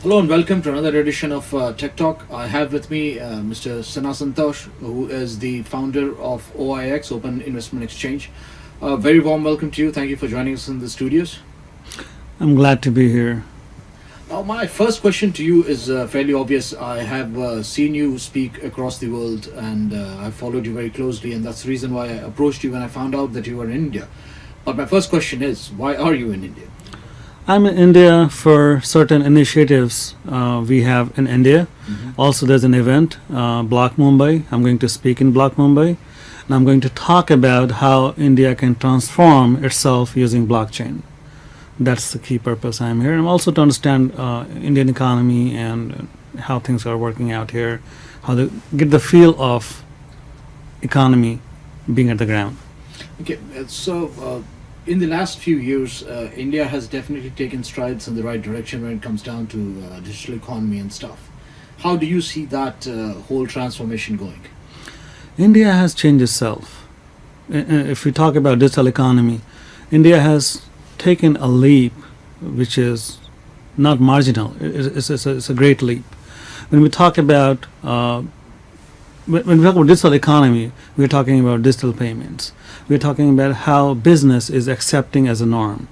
Hello and welcome to another edition of Tech Talk. I have with me Mr. Sinha Santos, who is the founder of OIX, Open Investment Exchange. Very warm welcome to you. Thank you for joining us in the studios. I'm glad to be here. Now, my first question to you is fairly obvious. I have seen you speak across the world and I've followed you very closely, and that's the reason why I approached you when I found out that you were in India. But my first question is, why are you in India? I'm in India for certain initiatives we have in India. Also, there's an event, BlockMumbai. I'm going to speak in BlockMumbai, and I'm going to talk about how India can transform itself using blockchain. That's the key purpose I'm here. And also to understand Indian economy and how things are working out here, how to get the feel of economy being at the ground. Okay, so in the last few years, India has definitely taken strides in the right direction when it comes down to digital economy and stuff. How do you see that whole transformation going? India has changed itself. If we talk about digital economy, India has taken a leap which is not marginal. It's a great leap. When we talk about when we talk about digital economy, we're talking about digital payments. We're talking about how business is accepting as a norm.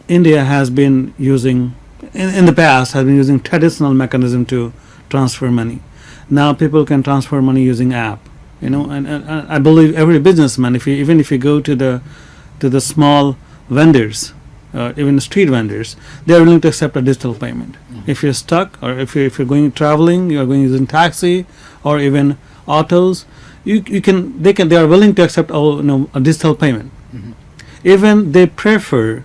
India has been using, in the past, has been using traditional mechanism to transfer money. Now people can transfer money using app. And I believe every businessman, even if you go to the small vendors, even street vendors, they are willing to accept a digital payment. If you're stuck, or if you're going traveling, you are going using taxi or even autos, they are willing to accept a digital payment. Even they prefer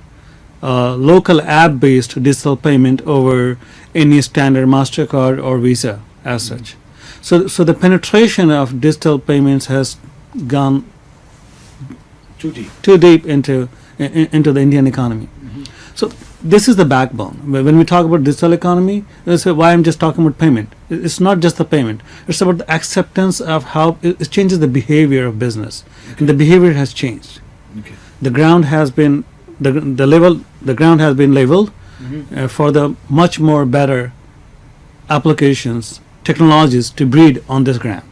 local app-based digital payment over any standard MasterCard or Visa as such. So the penetration of digital payments has gone Too deep. too deep into the Indian economy. So this is the backbone. When we talk about digital economy, they say, why I'm just talking about payment. It's not just the payment. It's about the acceptance of how it changes the behavior of business. And the behavior has changed. Okay. The ground has been the ground has been leveled for the much more better applications, technologies to breed on this ground.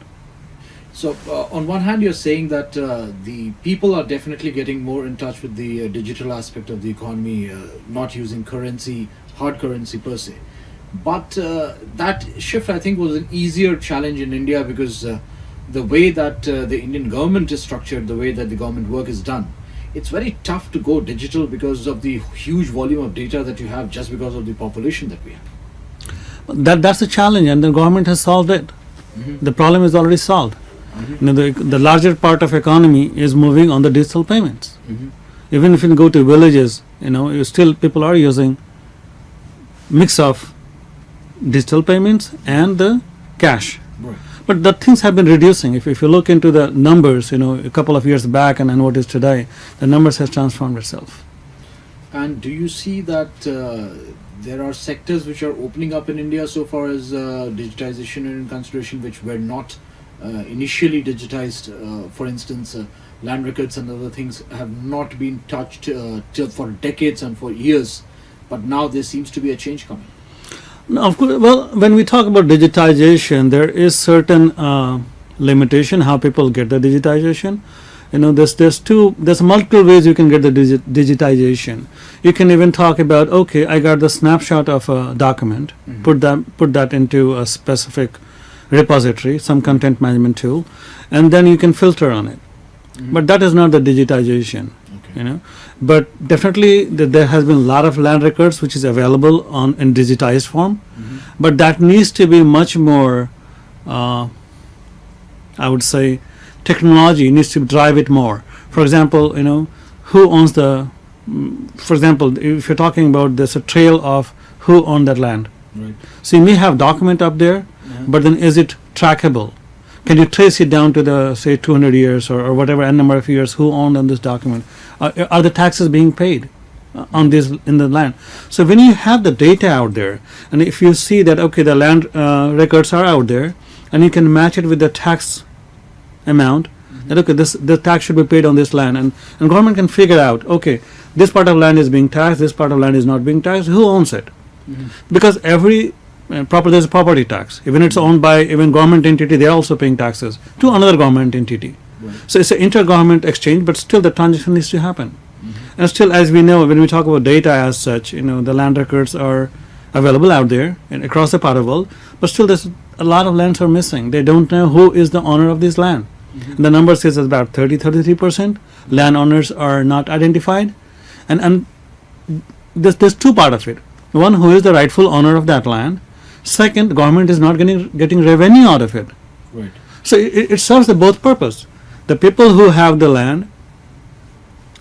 So on one hand, you're saying that the people are definitely getting more in touch with the digital aspect of the economy, not using currency, hard currency per se. But that shift, I think, was an easier challenge in India because the way that the Indian government is structured, the way that the government work is done, it's very tough to go digital because of the huge volume of data that you have, just because of the population that we have. That's a challenge, and the government has solved it. The problem is already solved. The larger part of economy is moving on the digital payments. Even if you go to villages, still people are using mix of digital payments and the cash. Right. But the things have been reducing. If you look into the numbers, a couple of years back and what is today, the numbers has transformed itself. And do you see that there are sectors which are opening up in India so far as digitization and in consideration, which were not initially digitized? For instance, land records and other things have not been touched for decades and for years, but now there seems to be a change coming. No, of course. Well, when we talk about digitization, there is certain limitation how people get the digitization. There's multiple ways you can get the digitization. You can even talk about, okay, I got the snapshot of a document, put that into a specific repository, some content management tool, and then you can filter on it. But that is not the digitization. Okay. But definitely there has been a lot of land records which is available in digitized form, but that needs to be much more, I would say, technology needs to drive it more. For example, who owns for example, if you're talking about there's a trail of who owned that land. Right. So you may have document up there, but then is it trackable? Can you trace it down to the, say, 200 years or whatever n number of years who owned on this document? Are the taxes being paid on this in the land? So when you have the data out there, and if you see that, okay, the land records are out there, and you can match it with the tax amount, that okay, the tax should be paid on this land, and government can figure out, okay, this part of land is being taxed, this part of land is not being taxed, who owns it? Because every there's a property tax. Even it's owned by even government entity, they're also paying taxes to another government entity. Right. So it's an inter-government exchange, but still the transaction needs to happen. And still, as we know, when we talk about data as such, the land records are available out there and across the part of the world, but still there's a lot of lands are missing. They don't know who is the owner of this land. And the number says about 33% landowners are not identified. And there's two part of it. One, who is the rightful owner of that land. Second, government is not getting revenue out of it. Right. So it serves the both purpose. The people who have the land,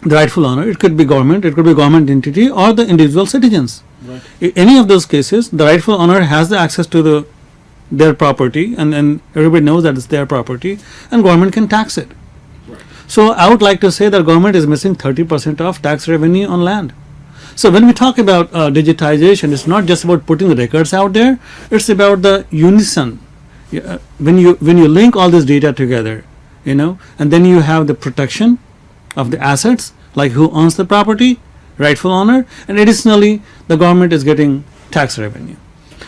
the rightful owner, it could be government entity, or the individual citizens. Right. Any of those cases, the rightful owner has the access to their property, and everybody knows that it's their property, and government can tax it. Right. So I would like to say that government is missing 30% of tax revenue on land. So when we talk about digitization, it's not just about putting the records out there, it's about the unison. When you link all this data together, and then you have the protection of the assets, like who owns the property, rightful owner, and additionally the government is getting tax revenue.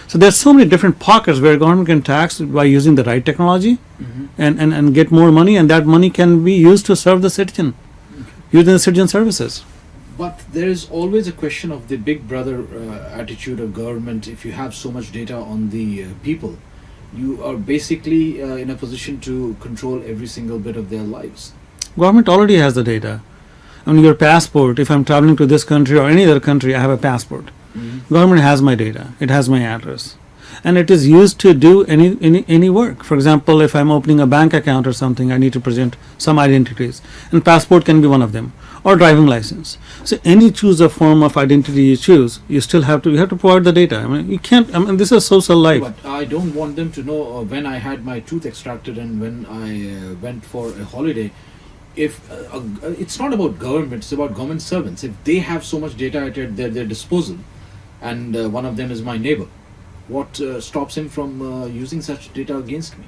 So there's so many different pockets where government can tax by using the right technology and get more money, and that money can be used to serve the citizen, using the citizen services. But there is always a question of the big brother attitude of government. If you have so much data on the people, you are basically in a position to control every single bit of their lives. Government already has the data. On your passport, if I'm traveling to this country or any other country, I have a passport. Government has my data. It has my address, and it is used to do any work. For example, if I'm opening a bank account or something, I need to present some identities, and passport can be one of them, or driving license. So any choose a form of identity you choose, you have to provide the data. I mean, you can't. I mean, this is social life. But I don't want them to know when I had my tooth extracted and when I went for a holiday. If it's not about government, it's about government servants. If they have so much data at their disposal, and one of them is my neighbor, what stops him from using such data against me?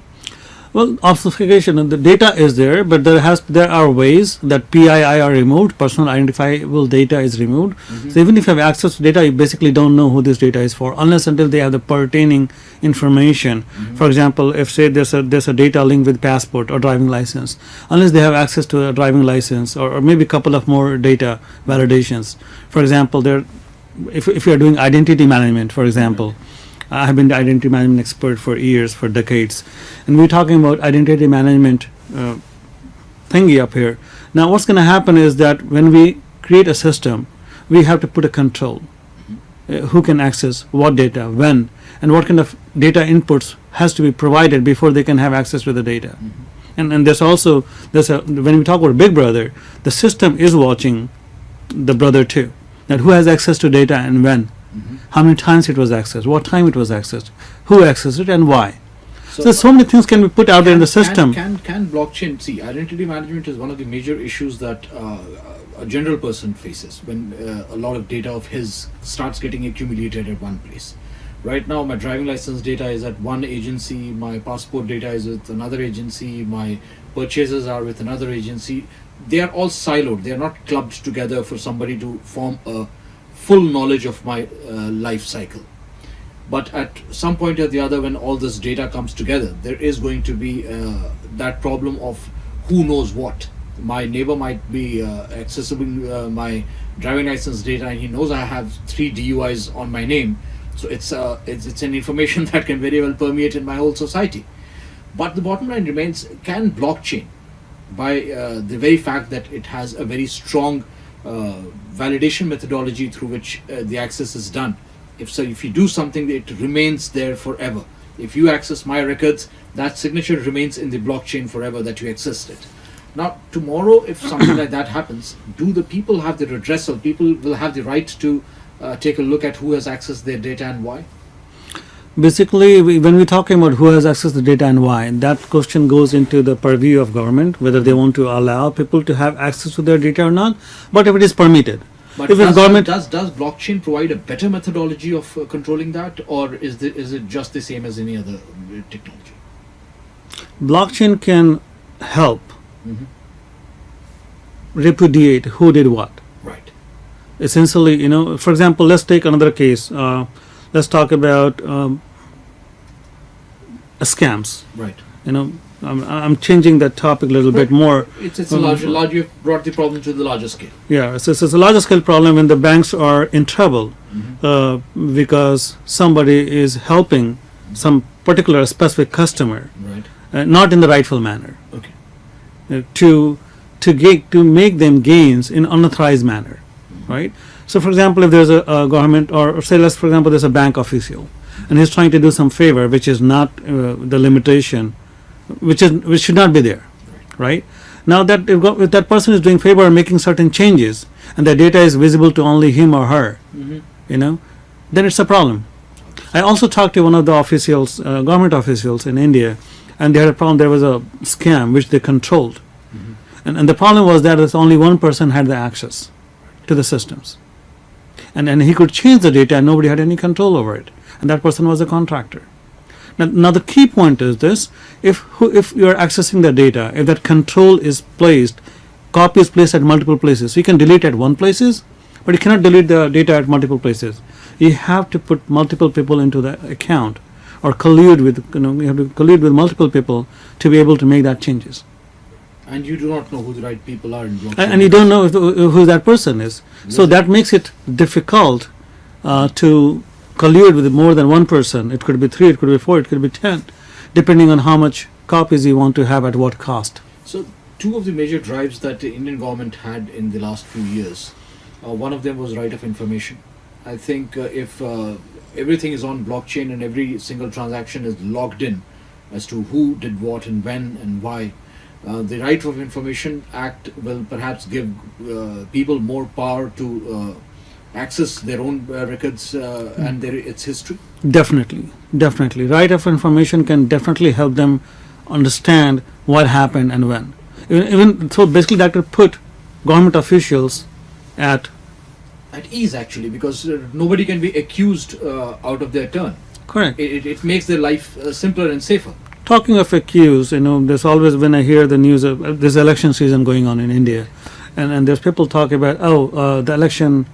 Well, obfuscation, the data is there, but there are ways that PII are removed, personal identifiable data is removed. So even if you have access to data, you basically don't know who this data is for, unless until they have the pertaining information. For example, if say there's a data link with passport or driving license, unless they have access to a driving license or maybe a couple of more data validations. For example, if you are doing identity management, for example, I have been the identity management expert for years, for decades, and we're talking about identity management thingy up here. Now what's going to happen is that when we create a system, we have to put a control. Who can access what data, when, and what kind of data inputs has to be provided before they can have access to the data. And when we talk about Big Brother, the system is watching the brother too, that who has access to data and when. How many times it was accessed, what time it was accessed, who accessed it, and why. So many things can be put out there in the system. Can blockchain, see, identity management is one of the major issues that a general person faces when a lot of data of his starts getting accumulated at one place. Right now, my driving license data is at one agency, my passport data is with another agency, my purchases are with another agency. They are all siloed, they are not clubbed together for somebody to form a full knowledge of my life cycle. But at some point or the other, when all this data comes together, there is going to be that problem of who knows what. My neighbor might be accessible my driving license data, and he knows I have 3 DUIs on my name. So it's an information that can very well permeate in my whole society. But the bottom line remains: can blockchain, by the very fact that it has a very strong validation methodology through which the access is done, if you do something, it remains there forever. If you access my records, that signature remains in the blockchain forever that you accessed it. Now tomorrow, if something like that happens, do the people have the redressal? People will have the right to take a look at who has accessed their data and why? Basically, when we're talking about who has access to data and why, that question goes into the purview of government, whether they want to allow people to have access to their data or not. But if it is permitted, but if does blockchain provide a better methodology of controlling that, or is it just the same as any other technology? Blockchain can help repudiate who did what. Right. Essentially, for example, let's take another case. let's talk about scams. Right. You know, I'm changing that topic a little bit more. It's a large. You've brought the problem to the larger scale. Yeah, so it's a larger scale problem when the banks are in trouble because somebody is helping some particular specific customer, Right. Not in the rightful manner, Okay. to make them gains in unauthorized manner, right? So, for example, if there's a government, or say, let's for example, there's a bank official, and he's trying to do some favor which is not the limitation, which should not be there, right? Now that if that person is doing favor or making certain changes, and the data is visible to only him or her, then it's a problem. I also talked to one of the officials, government officials in India, and they had a problem. There was a scam which they controlled, and the problem was that only one person had the access to the systems, and he could change the data, and nobody had any control over it, and that person was a contractor. Now the key point is this: if you are accessing the data, if that control is placed, copy is placed at multiple places, so you can delete at one places, but you cannot delete the data at multiple places. You have to put multiple people into the account, or collude with you have to collude with multiple people to be able to make that changes. And you do not know who the right people are in blockchain. And you don't know who that person is, so that makes it difficult to collude with more than one person. It could be 3, it could be 4, it could be 10, depending on how much copies you want to have at what cost. So, two of the major drives that the Indian government had in the last few years, one of them was right of information. I think if everything is on blockchain and every single transaction is logged in as to who did what and when and why, the Right of Information Act will perhaps give people more power to access their own records and its history. Definitely. Right of information can definitely help them understand what happened and when. Even so, basically, that could put government officials at ease, actually, because nobody can be accused out of their turn. correct. It makes their life simpler and safer. Talking of accused, there's always, when I hear the news of this election season going on in India, and there's people talk about the election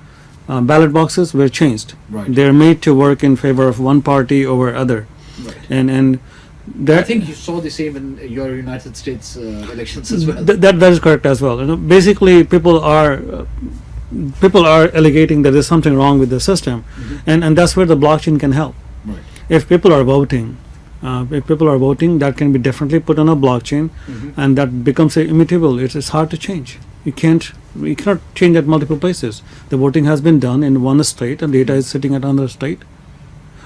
ballot boxes were changed. Right. They're made to work in favor of one party over other, Right. and that, I think you saw the same in your United States elections as well. that is correct as well. Basically, people are alleging that there's something wrong with the system, and that's where the blockchain can help. Right. If people are voting, that can be definitely put on a blockchain, and that becomes immutable. It's hard to change. You cannot change at multiple places. The voting has been done in one state, and data is sitting at another state,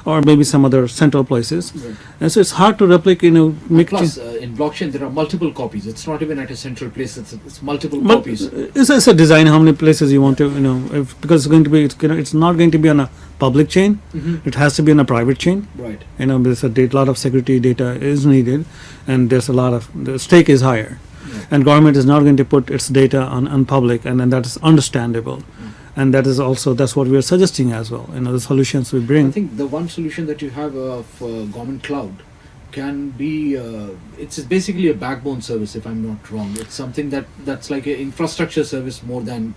or maybe some other central places, Right. and so it's hard to replicate. Make Plus, in blockchain, there are multiple copies. It's not even at a central place. It's multiple but copies. it's a design how many places you want to, because it's going to be, it's not going to be on a public chain. It has to be on a private chain. Right. There's a lot of security data is needed, and there's the stake is higher, and government is not going to put its data on public, and that is understandable, and that's what we are suggesting as well. The solutions we bring. I think the one solution that you have for government cloud can be it's basically a backbone service, if I'm not wrong. It's something that's like an infrastructure service more than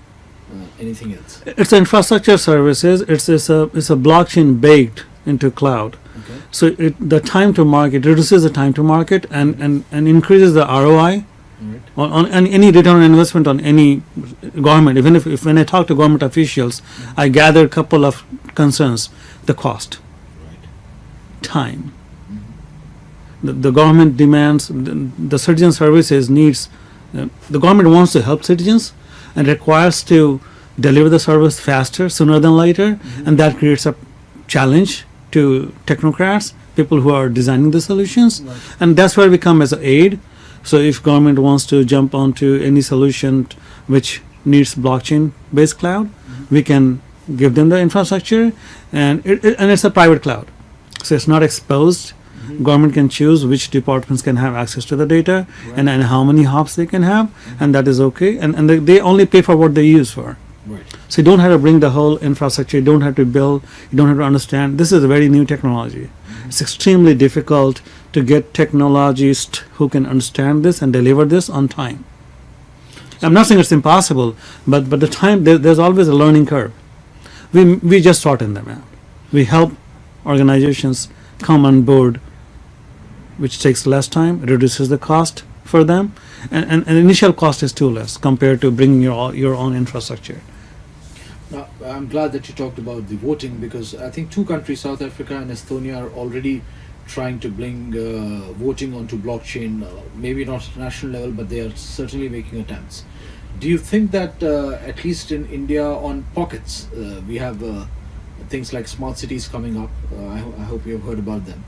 anything else. It's infrastructure services. It's a blockchain baked into cloud. Okay. So the time to market reduces the time to market and increases the ROI Right. on any return on investment on any government. Even if when I talk to government officials, I gather a couple of concerns: the cost, Right. time. The government demands, the citizen services needs. The government wants to help citizens and requires to deliver the service faster, sooner than later, and that creates a challenge to technocrats, people who are designing the solutions, Right. and that's where we come as an aid. So if government wants to jump onto any solution which needs blockchain-based cloud, we can give them the infrastructure, and it's a private cloud, so it's not exposed. Government can choose which departments can have access to the data, Right. and how many hops they can have, and that is okay. And they only pay for what they use for. Right. So you don't have to bring the whole infrastructure. You don't have to build. You don't have to understand. This is a very new technology. It's extremely difficult to get technologists who can understand this and deliver this on time. I'm not saying it's impossible, but the time there's always a learning curve. We just shorten them out. We help organizations come on board, which takes less time, reduces the cost for them, and the initial cost is too less compared to bringing your own infrastructure. Now, I'm glad that you talked about the voting, because I think two countries, South Africa and Estonia, are already trying to bring voting onto blockchain. Maybe not at national level, but they are certainly making attempts. Do you think that at least in India, on pockets, we have things like smart cities coming up? I hope you have heard about them.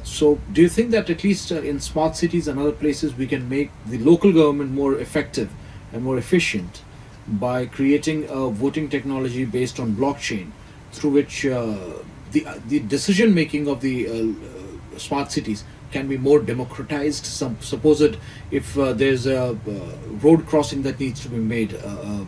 So, do you think that at least in smart cities and other places, we can make the local government more effective and more efficient by creating a voting technology based on blockchain, through which the decision making of the smart cities can be more democratized? Suppose it, if there's a road crossing that needs to be made, a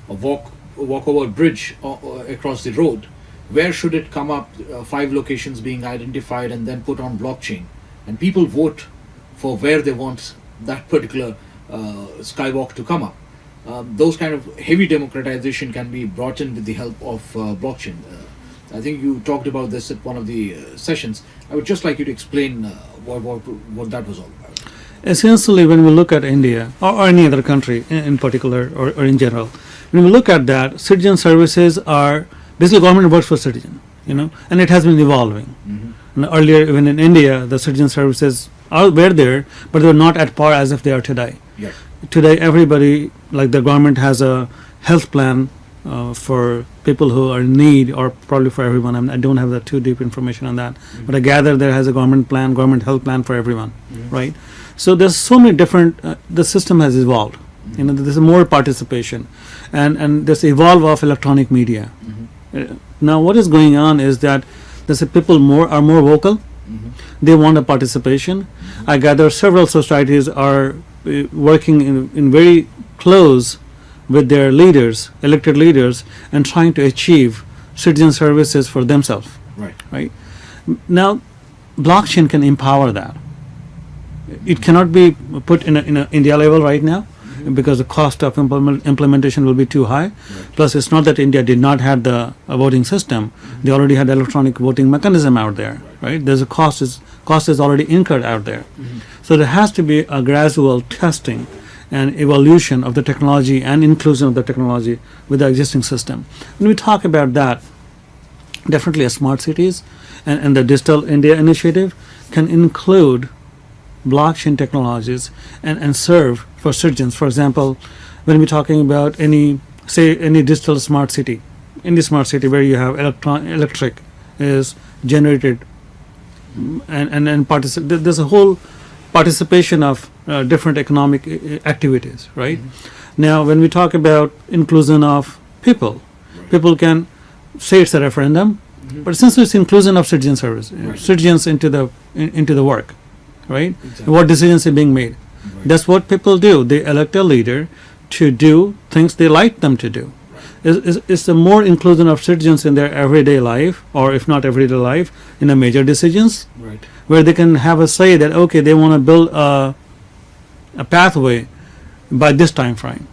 walkover bridge across the road, where should it come up? 5 locations being identified and then put on blockchain, and people vote for where they want that particular skywalk to come up. Those kind of heavy democratization can be brought in with the help of blockchain. I think you talked about this at one of the sessions. I would just like you to explain what that was all about. Essentially, when we look at India or any other country in particular, or in general, when we look at that, citizen services are basically government works for citizen, and it has been evolving. And earlier, even in India, the citizen services were there, but they're not at par as if they are today. Yeah. Today, everybody, like the government has a health plan for people who are in need, or probably for everyone. I don't have the too deep information on that, but I gather there has a government health plan for everyone, right? So there's so many different. The system has evolved. There's more participation, and this evolve of electronic media. Now, what is going on is that there's people are more vocal. They want a participation. I gather several societies are working in very close with their leaders, elected leaders, and trying to achieve citizen services for themselves. Right. Now, blockchain can empower that. It cannot be put in a India level right now, because the cost of implementation will be too high. Plus, it's not that India did not have the voting system; they already had electronic voting mechanism out there. Right? There's a cost is already incurred out there. So there has to be a gradual testing and evolution of the technology and inclusion of the technology with the existing system. When we talk about that, definitely smart cities and the Digital India initiative can include blockchain technologies and serve for citizens. For example, when we're talking about any digital smart city, in the smart city where you have electric is generated, and there's a whole participation of different economic activities, right? Now, when we talk about inclusion of people can say it's a referendum, but essentially it's inclusion of citizen service, citizens into the work, right? Exactly. What decisions are being made. That's what people do. They elect a leader to do things they like them to do. It's the more inclusion of citizens in their everyday life, or if not everyday life, in the major decisions, where they can have a say that, okay, they want to build a pathway by this time frame.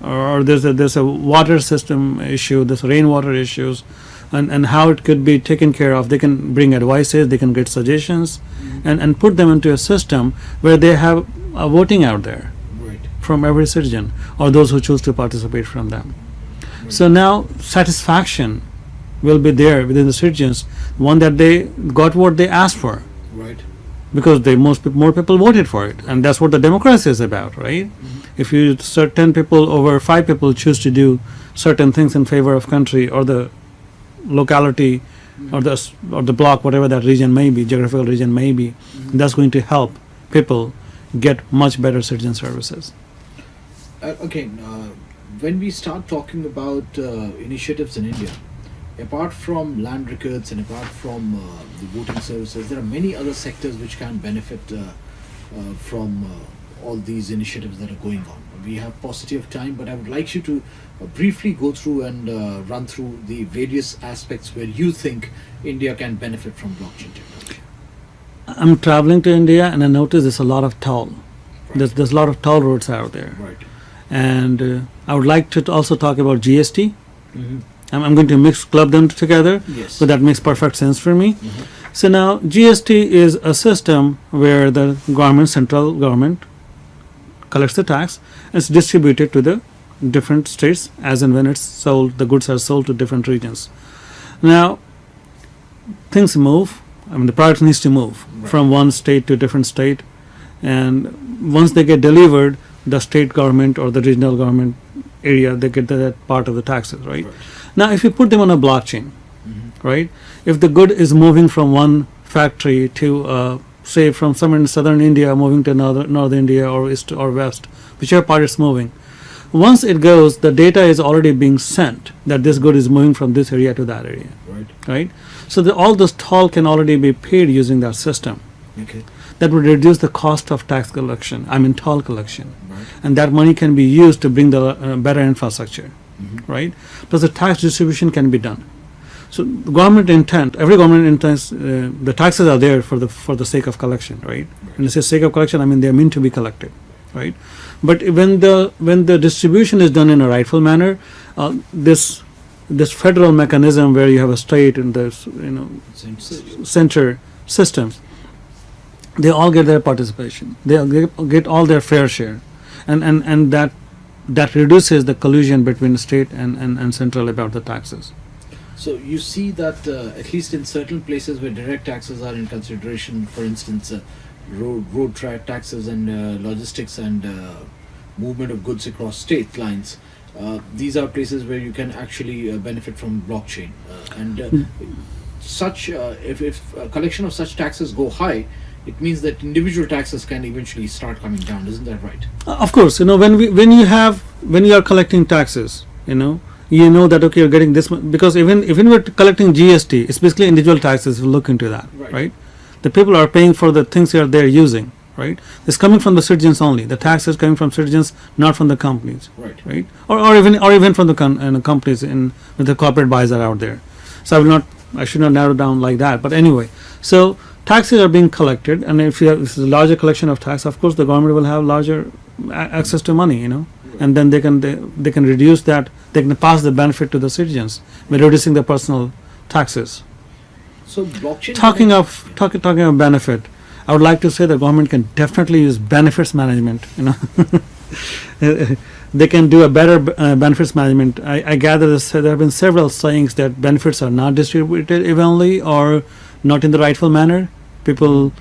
Or there's a water system issue, there's rainwater issues, and how it could be taken care of. They can bring advices, they can get suggestions, and put them into a system where they have a voting out there from every citizen, or those who choose to participate from them. So now satisfaction will be there within the citizens, one that they got what they asked for, because more people voted for it, and that's what the democracy is about, right? If you 10 people over 5 people choose to do certain things in favor of country or the locality, or the block, whatever that region may be, geographical region may be, that's going to help people get much better citizen services. When we start talking about initiatives in India, apart from land records and apart from the voting services, there are many other sectors which can benefit from all these initiatives that are going on. We have paucity of time, but I would like you to briefly go through and run through the various aspects where you think India can benefit from blockchain technology. I'm traveling to India, and I notice there's a lot of toll. There's a lot of toll roads out there. And I would like to also talk about GST. I'm going to club them together. Yes. So that makes perfect sense for me. Mhm. So now GST is a system where the central government collects the tax. It's distributed to the different states as and when it's sold. The goods are sold to different regions. Now things move. I mean, the product needs to move Right. from one state to different state, and once they get delivered, the state government or the regional government area, they get that part of the taxes, right? Now, if you put them on a blockchain, Mhm. right? If the good is moving from one factory to, say, from somewhere in southern India, moving to north India or east or west, whichever part it's moving, once it goes, the data is already being sent that this good is moving from this area to that area, Right. right? So all this toll can already be paid using that system. Okay. That would reduce the cost of tax collection. I mean, toll collection, Right. and that money can be used to bring the better infrastructure, Mhm. right? Plus, the tax distribution can be done. So, the government intent, every government intends, the taxes are there for the sake of collection, right? When I say sake of collection, I mean they are meant to be collected, right? But when the distribution is done in a rightful manner, this federal mechanism where you have a state and this center system, they all get their participation. They all get all their fair share, and that reduces the collusion between state and central about the taxes. So you see that at least in certain places where direct taxes are in consideration, for instance, road taxes and logistics and movement of goods across state lines, these are places where you can actually benefit from blockchain. Such if a collection of such taxes go high, it means that individual taxes can eventually start coming down. Isn't that right? Of course, when you are collecting taxes, that okay, you're getting this much, because even we're collecting GST, it's basically individual taxes. We look into that, right? The people are paying for the things they're using, right? It's coming from the citizens only. The tax is coming from citizens, not from the companies, right? Or even from the companies with the corporate buys are out there. So I should not narrow down like that. But anyway, so taxes are being collected, and if it's a larger collection of tax, of course the government will have larger access to money, and then they can reduce that. They can pass the benefit to the citizens by reducing the personal taxes. So blockchain. Talking of benefit, I would like to say the government can definitely use benefits management. They can do a better benefits management. I gather there have been several sayings that benefits are not distributed evenly or not in the rightful manner. People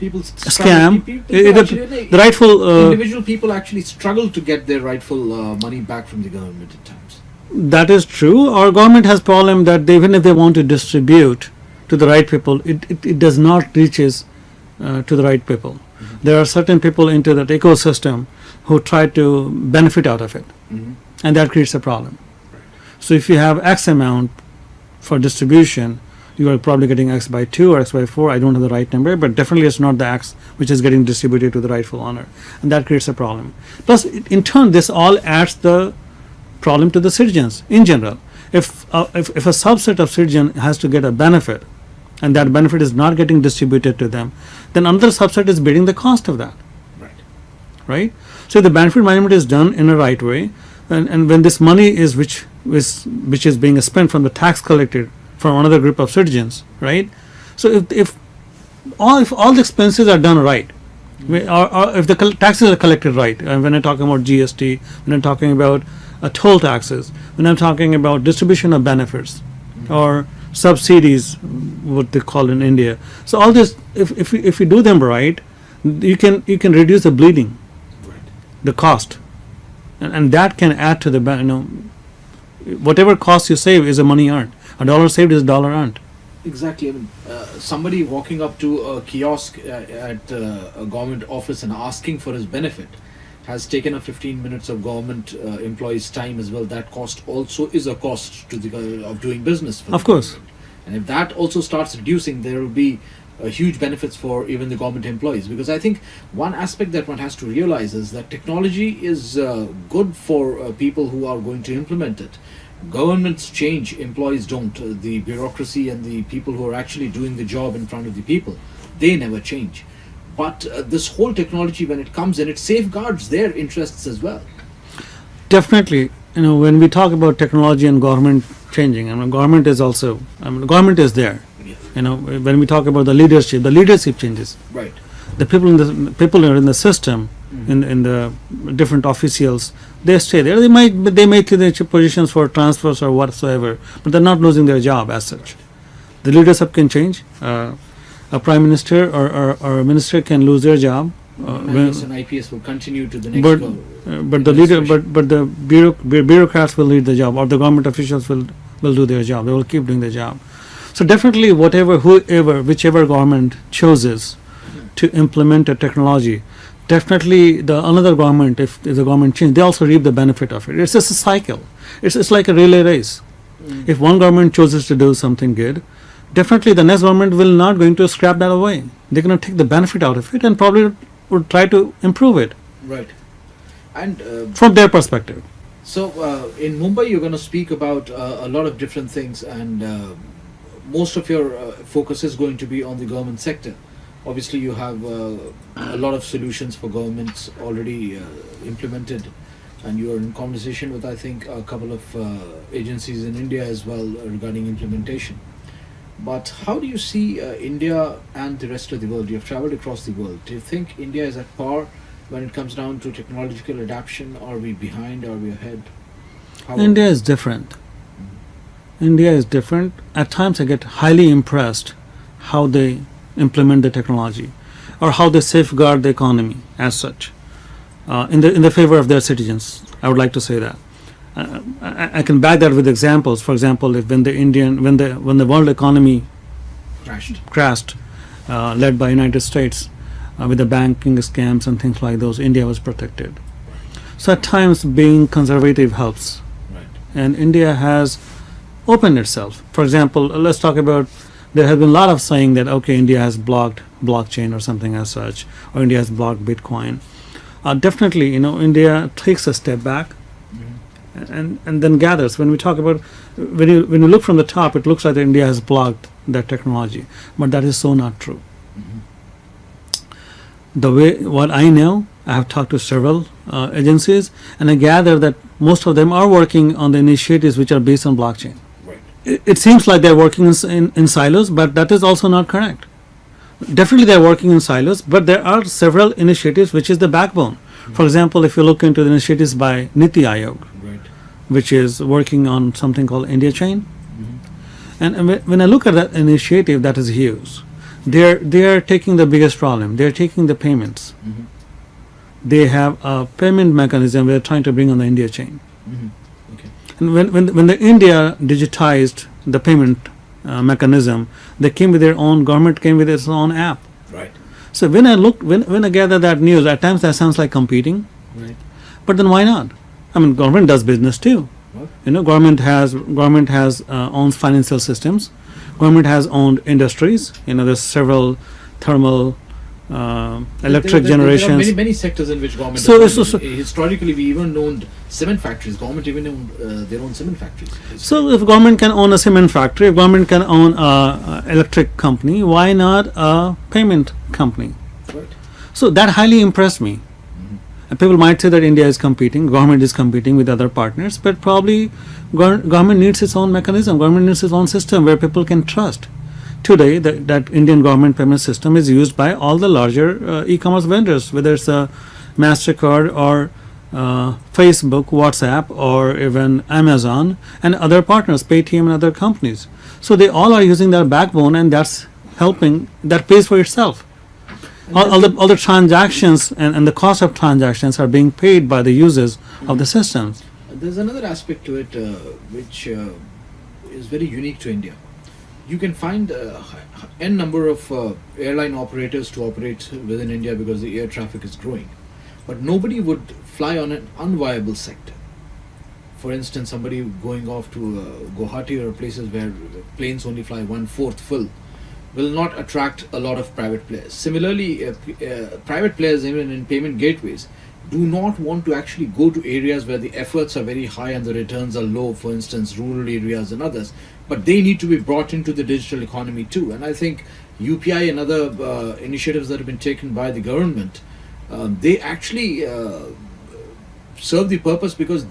scam. The rightful individual people actually struggle to get their rightful money back from the government at times. That is true. Our government has problem that even if they want to distribute to the right people, it does not reaches to the right people. Mm-hmm. There are certain people into that ecosystem who try to benefit out of it, Mm-hmm. and that creates a problem. So if you have X amount for distribution, you are probably getting X by 2 or X by 4. I don't have the right number, but definitely it's not the X which is getting distributed to the rightful owner, and that creates a problem. Plus, in turn, this all adds the problem to the citizens in general. If a subset of citizens has to get a benefit, and that benefit is not getting distributed to them, then another subset is bearing the cost of that. Right? So the benefit management is done in a right way, and when this money is which is being spent from the tax collected from another group of citizens, right? So if all the expenses are done right, or if the taxes are collected right, when I'm talking about GST, when I'm talking about toll taxes, when I'm talking about distribution of benefits or subsidies, what they call in India. So all this, if you do them right, you can reduce the bleeding, the cost, and that can add to the whatever cost you save is a money earned. A dollar saved is a dollar earned. Exactly. I mean, somebody walking up to a kiosk at a government office and asking for his benefit has taken up 15 minutes of government employees' time as well. That cost also is a cost to the of doing business. For of course. Government. And if that also starts reducing, there will be huge benefits for even the government employees. Because I think one aspect that one has to realize is that technology is good for people who are going to implement it. Governments change, employees don't. The bureaucracy and the people who are actually doing the job in front of the people, they never change. But this whole technology, when it comes in, it safeguards their interests as well. Definitely. when we talk about technology and government changing, government is also, government is there. Yeah. When we talk about the leadership changes. Right. The people are in the system, in the different officials, they stay there. They may take their positions for transfers or whatsoever, but they're not losing their job as such. The leadership can change. A prime minister or a minister can lose their job. IAS and IPS will continue to the next But go- the leader, but the bureaucrats will lead the job, or the government officials will do their job. They will keep doing their job. So definitely, whichever government chooses to implement a technology, definitely the another government, if the government change, they also reap the benefit of it. It's just a cycle. It's like a relay race. If one government chooses to do something good, definitely the next government will not going to scrap that away. They're going to take the benefit out of it and probably would try to improve it Right. And from their perspective. so in Mumbai, you're going to speak about a lot of different things, and most of your focus is going to be on the government sector. Obviously, you have a lot of solutions for governments already implemented, and you are in conversation with, I think, a couple of agencies in India as well regarding implementation. But how do you see India and the rest of the world? You have traveled across the world. Do you think India is at par when it comes down to technological adaptation? Are we behind? Are we ahead? How India is different. India is different. At times I get highly impressed how they implement the technology or how they safeguard the economy as such in the favor of their citizens. I would like to say that. I can back that with examples. For example, if when the world economy crashed, led by United States, with the banking scams and things like those, India was protected. So at times being conservative helps, Right. and India has opened itself. For example, let's talk about, there has been a lot of saying that okay, India has blocked blockchain or something as such, or India has blocked Bitcoin. Definitely, India takes a step back and then gathers. When we talk about, when you look from the top, it looks like India has blocked that technology, but that is so not true. The way what I know, I have talked to several agencies, and I gather that most of them are working on the initiatives which are based on blockchain. Right. It seems like they're working in silos, but that is also not correct. Definitely they're working in silos, but there are several initiatives which is the backbone. For example, if you look into the initiatives by Niti Ayog, Right. which is working on something called India Chain, and when I look at that initiative, that is huge. They are taking the biggest problem. They are taking the payments. They have a payment mechanism they're trying to bring on the India Chain. Okay. And when the India digitized the payment mechanism, they came with their own, government came with its own app. Right. So when I gather that news, at times that sounds like competing, Right. but then why not? Government does business too. What? Government has owns financial systems. Government has owned industries. There's several thermal, electric There are generations. many sectors in which government. So- has so- owned. Historically, we even owned cement factories. Government even owned their own cement factories. So if government can own a cement factory, if government can own a electric company, why not a payment company? Right. So that highly impressed me. And people might say that India is competing, government is competing with other partners, but probably government needs its own mechanism, government needs its own system where people can trust. Today, that Indian government payment system is used by all the larger e-commerce vendors, whether it's a MasterCard or Facebook, WhatsApp, or even Amazon and other partners, Paytm and other companies. So they all are using their backbone, and that's helping, that pays for itself. All the transactions and the cost of transactions are being paid by the users of the systems. There's another aspect to it which is very unique to India. You can find n number of airline operators to operate within India because the air traffic is growing, but nobody would fly on an unviable sector. For instance, somebody going off to Guwahati or places where planes only fly 1/4 full will not attract a lot of private players. Similarly, private players, even in payment gateways, do not want to actually go to areas where the efforts are very high and the returns are low, for instance, rural areas and others, but they need to be brought into the digital economy too. And I think UPI and other initiatives that have been taken by the government, they actually serve the purpose because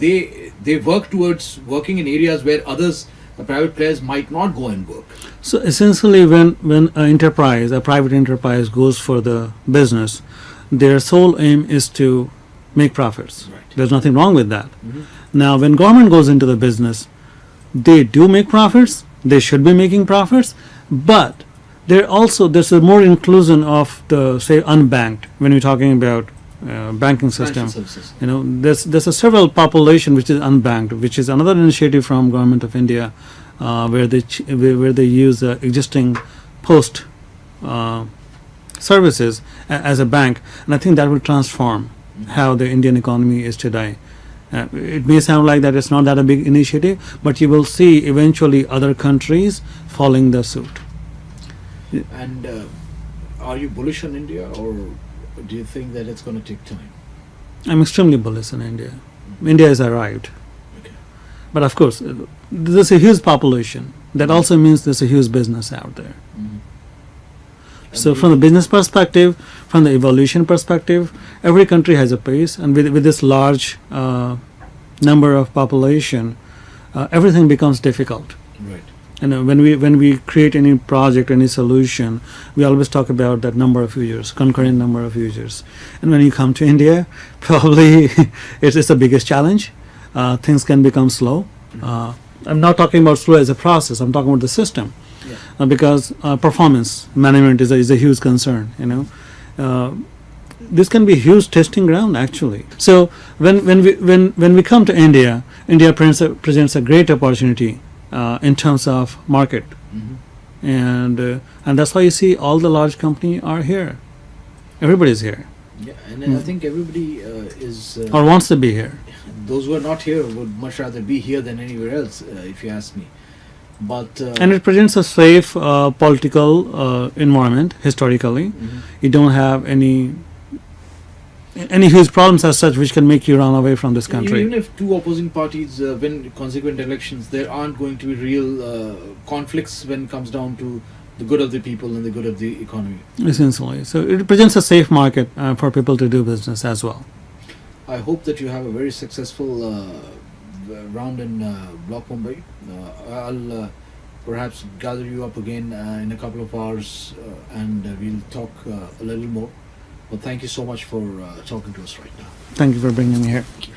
they work towards working in areas where others, private players, might not go and work. So essentially, when an enterprise, a private enterprise, goes for the business, their sole aim is to make profits. Right. There's nothing wrong with that. Mhm. Now, when government goes into the business, they do make profits. They should be making profits, but there's a more inclusion of the, say, unbanked when we're talking about banking system. Financial services. You know, there's a several population which is unbanked, which is another initiative from Government of India, where they use existing post services as a bank, and I think that will transform how the Indian economy is today. It may sound like that it's not that a big initiative, but you will see eventually other countries following the suit. And are you bullish on India, or do you think that it's going to take time? I'm extremely bullish on India. India has arrived. Okay. But of course, there's a huge population. That also means there's a huge business out there. Mhm. So from the business perspective, from the evolution perspective, every country has a pace, and with this large number of population, everything becomes difficult. Right. And when we create any project, any solution, we always talk about that number of users, concurrent number of users. And when you come to India, probably it's the biggest challenge. Things can become slow. I'm not talking about slow as a process. I'm talking about the system, because performance management is a huge concern. You know, this can be a huge testing ground actually. So when we come to India, India presents a great opportunity in terms of market, and that's why you see all the large companies are here. Everybody's here, Yeah, and I think everybody is. or wants to be here. Those who are not here would much rather be here than anywhere else, if you ask me. But And it presents a safe political environment historically. You don't have any huge problems as such which can make you run away from this country. even if two opposing parties win consequent elections, there aren't going to be real conflicts when it comes down to the good of the people and the good of the economy. Essentially, so it presents a safe market for people to do business as well. I hope that you have a very successful round in BlockMumbai. I'll perhaps gather you up again in a couple of hours, and we'll talk a little more. Well, thank you so much for talking to us right now. Thank you for bringing me here. Thank you.